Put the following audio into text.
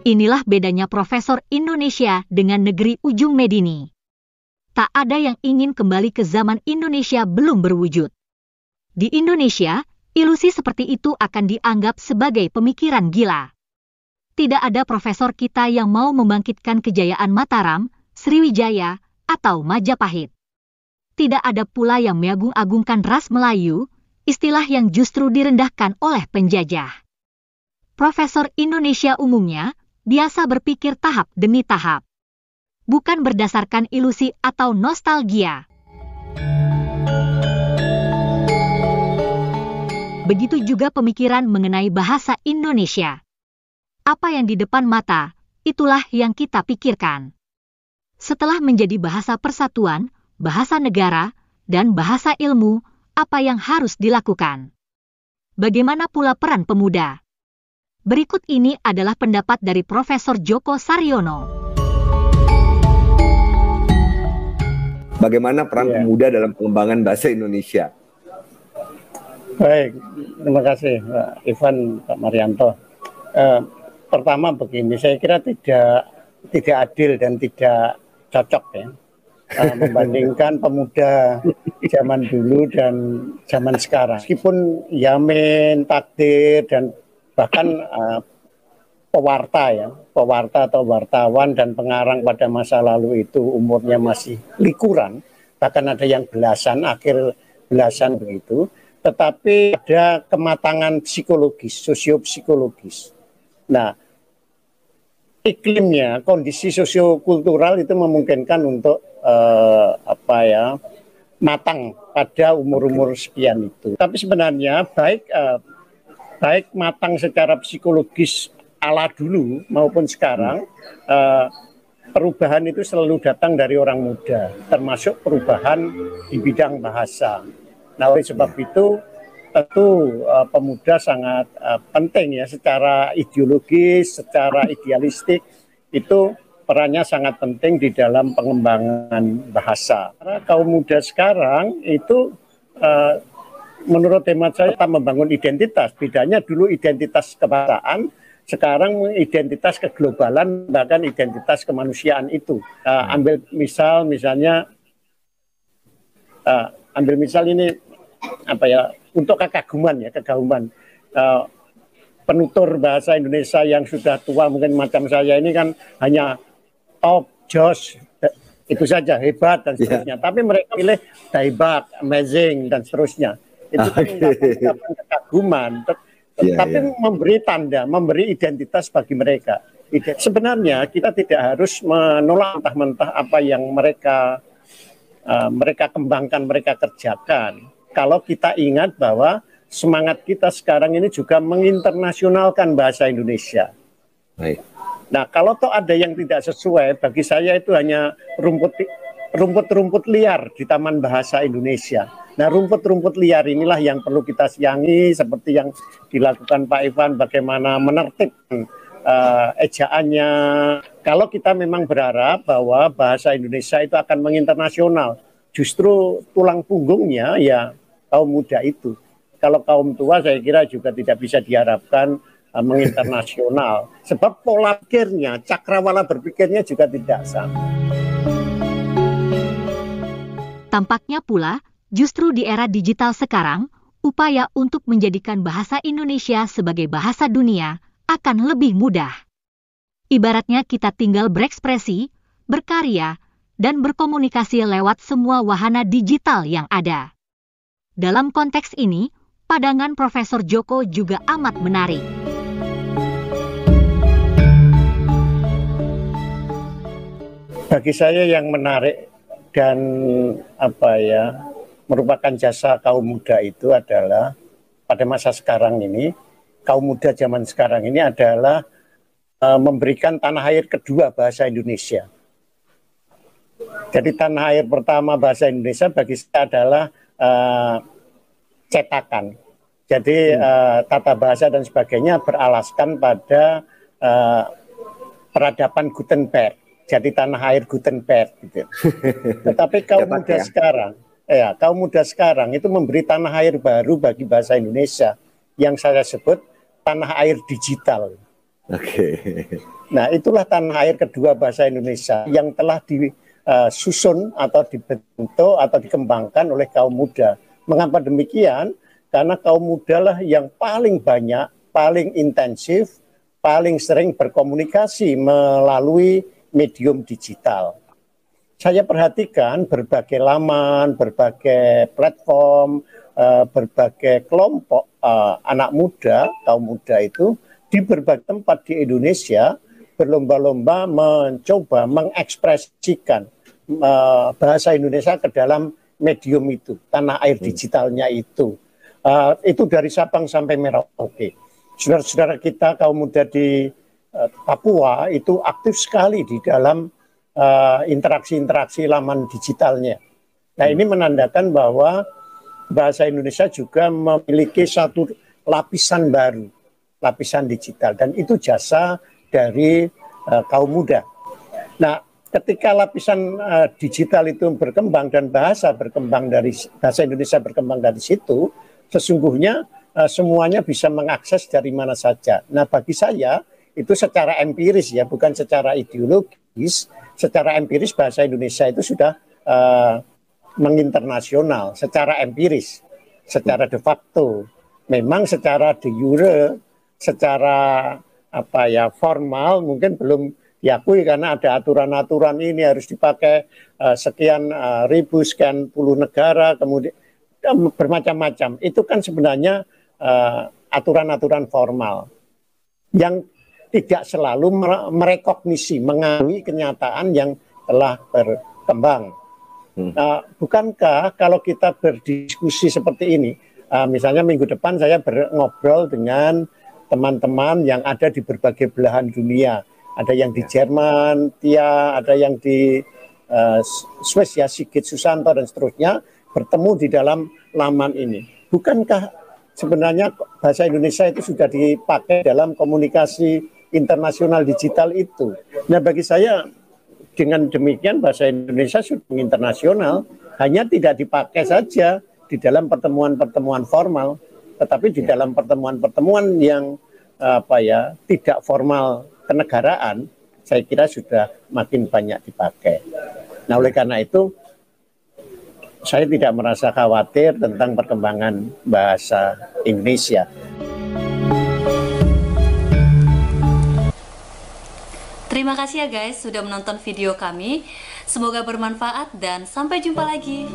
Inilah bedanya Profesor Indonesia dengan negeri ujung Medini. Tak ada yang ingin kembali ke zaman Indonesia belum berwujud. Di Indonesia, ilusi seperti itu akan dianggap sebagai pemikiran gila. Tidak ada profesor kita yang mau membangkitkan kejayaan Mataram, Sriwijaya, atau Majapahit. Tidak ada pula yang mengagung-agungkan ras Melayu, istilah yang justru direndahkan oleh penjajah. Profesor Indonesia umumnya biasa berpikir tahap demi tahap, bukan berdasarkan ilusi atau nostalgia. Begitu juga pemikiran mengenai bahasa Indonesia. Apa yang di depan mata, itulah yang kita pikirkan. Setelah menjadi bahasa persatuan, bahasa negara, dan bahasa ilmu, apa yang harus dilakukan? Bagaimana pula peran pemuda? Berikut ini adalah pendapat dari Profesor Djoko Saryono. Bagaimana peran pemuda dalam pengembangan bahasa Indonesia? Baik, terima kasih Pak Ivan, Pak Marianto. Pertama begini, saya kira tidak adil dan tidak cocok ya membandingkan pemuda zaman dulu dan zaman sekarang. Meskipun Yamin, Takdir, dan bahkan pewarta atau wartawan dan pengarang pada masa lalu itu umurnya masih likuran, bahkan ada yang belasan, akhir belasan begitu, tetapi ada kematangan psikologis, sosiopsikologis. Nah, iklimnya, kondisi sosiokultural itu memungkinkan untuk matang pada umur-umur sekian itu. Tapi sebenarnya baik matang secara psikologis ala dulu maupun sekarang, perubahan itu selalu datang dari orang muda, termasuk perubahan di bidang bahasa. Nah, oleh sebab itu tentu pemuda sangat penting ya, secara ideologis, secara idealistik itu perannya sangat penting di dalam pengembangan bahasa. Karena kaum muda sekarang itu menurut hemat saya tetap membangun identitas. Bedanya dulu identitas kebahasaan, sekarang identitas keglobalan, bahkan identitas kemanusiaan itu. Ambil misal ini untuk kekaguman penutur bahasa Indonesia yang sudah tua mungkin macam saya ini kan hanya top, jos, itu saja, hebat dan seterusnya. Tapi mereka pilih daibat, amazing dan seterusnya. Itu kan ungkapan kekaguman, tapi memberi tanda, memberi identitas bagi mereka. Sebenarnya kita tidak harus menolak mentah-mentah apa yang mereka kembangkan, mereka kerjakan. Kalau kita ingat bahwa semangat kita sekarang ini juga menginternasionalkan bahasa Indonesia. Baik. Nah, kalau toh ada yang tidak sesuai, bagi saya itu hanya rumput liar di Taman Bahasa Indonesia. Nah, rumput-rumput liar inilah yang perlu kita siangi, seperti yang dilakukan Pak Ivan, bagaimana menertibkan ejaannya. Kalau kita memang berharap bahwa bahasa Indonesia itu akan menginternasional, justru tulang punggungnya ya kaum muda itu. Kalau kaum tua saya kira juga tidak bisa diharapkan menginternasional. Sebab pola pikirnya, cakrawala berpikirnya juga tidak sama. Tampaknya pula, justru di era digital sekarang, upaya untuk menjadikan bahasa Indonesia sebagai bahasa dunia akan lebih mudah. Ibaratnya kita tinggal berekspresi, berkarya, dan berkomunikasi lewat semua wahana digital yang ada. Dalam konteks ini, pandangan Profesor Djoko juga amat menarik. Bagi saya yang menarik dan merupakan jasa kaum muda itu adalah pada masa sekarang ini, kaum muda zaman sekarang ini adalah memberikan tanah air kedua bahasa Indonesia. Jadi tanah air pertama bahasa Indonesia bagi saya adalah cetakan. Jadi tata bahasa dan sebagainya beralaskan pada peradaban Gutenberg. Jadi tanah air Gutenberg gitu. Tetapi kaum muda sekarang itu memberi tanah air baru bagi bahasa Indonesia yang saya sebut tanah air digital. Oke. Nah, itulah tanah air kedua bahasa Indonesia yang telah disusun atau dibentuk atau dikembangkan oleh kaum muda. Mengapa demikian? Karena kaum muda lah yang paling banyak, paling intensif, paling sering berkomunikasi melalui medium digital. Saya perhatikan berbagai laman, berbagai platform, berbagai kelompok anak muda, kaum muda itu di berbagai tempat di Indonesia berlomba-lomba mencoba mengekspresikan bahasa Indonesia ke dalam medium itu, tanah air digitalnya itu. Itu dari Sabang sampai Merauke. Saudara-saudara kita kaum muda di Papua itu aktif sekali di dalam interaksi-interaksi laman digitalnya. Nah, ini menandakan bahwa bahasa Indonesia juga memiliki satu lapisan baru, lapisan digital, dan itu jasa dari kaum muda. Nah, ketika lapisan digital itu berkembang dan bahasa Indonesia berkembang dari situ, sesungguhnya semuanya bisa mengakses dari mana saja. Nah, bagi saya itu secara empiris ya, bukan secara ideologis. Secara empiris bahasa Indonesia itu sudah menginternasional, secara empiris, secara de facto. Memang secara de jure, secara formal mungkin belum diakui karena ada aturan-aturan ini harus dipakai sekian ribu, sekian puluh negara, kemudian bermacam-macam. Itu kan sebenarnya aturan-aturan formal yang tidak selalu merekognisi, mengakui kenyataan yang telah berkembang. Bukankah kalau kita berdiskusi seperti ini, misalnya minggu depan saya ngobrol dengan teman-teman yang ada di berbagai belahan dunia, ada yang di Jerman, Tia, ada yang di Swiss ya, Sigit Susanto dan seterusnya, bertemu di dalam laman ini. Bukankah sebenarnya bahasa Indonesia itu sudah dipakai dalam komunikasi internasional digital itu? Nah, bagi saya dengan demikian bahasa Indonesia sudah internasional, hanya tidak dipakai saja di dalam pertemuan-pertemuan formal, tetapi di dalam pertemuan-pertemuan yang tidak formal kenegaraan, saya kira sudah makin banyak dipakai. Nah, oleh karena itu saya tidak merasa khawatir tentang perkembangan bahasa Indonesia. Terima kasih ya guys sudah menonton video kami. Semoga bermanfaat dan sampai jumpa lagi.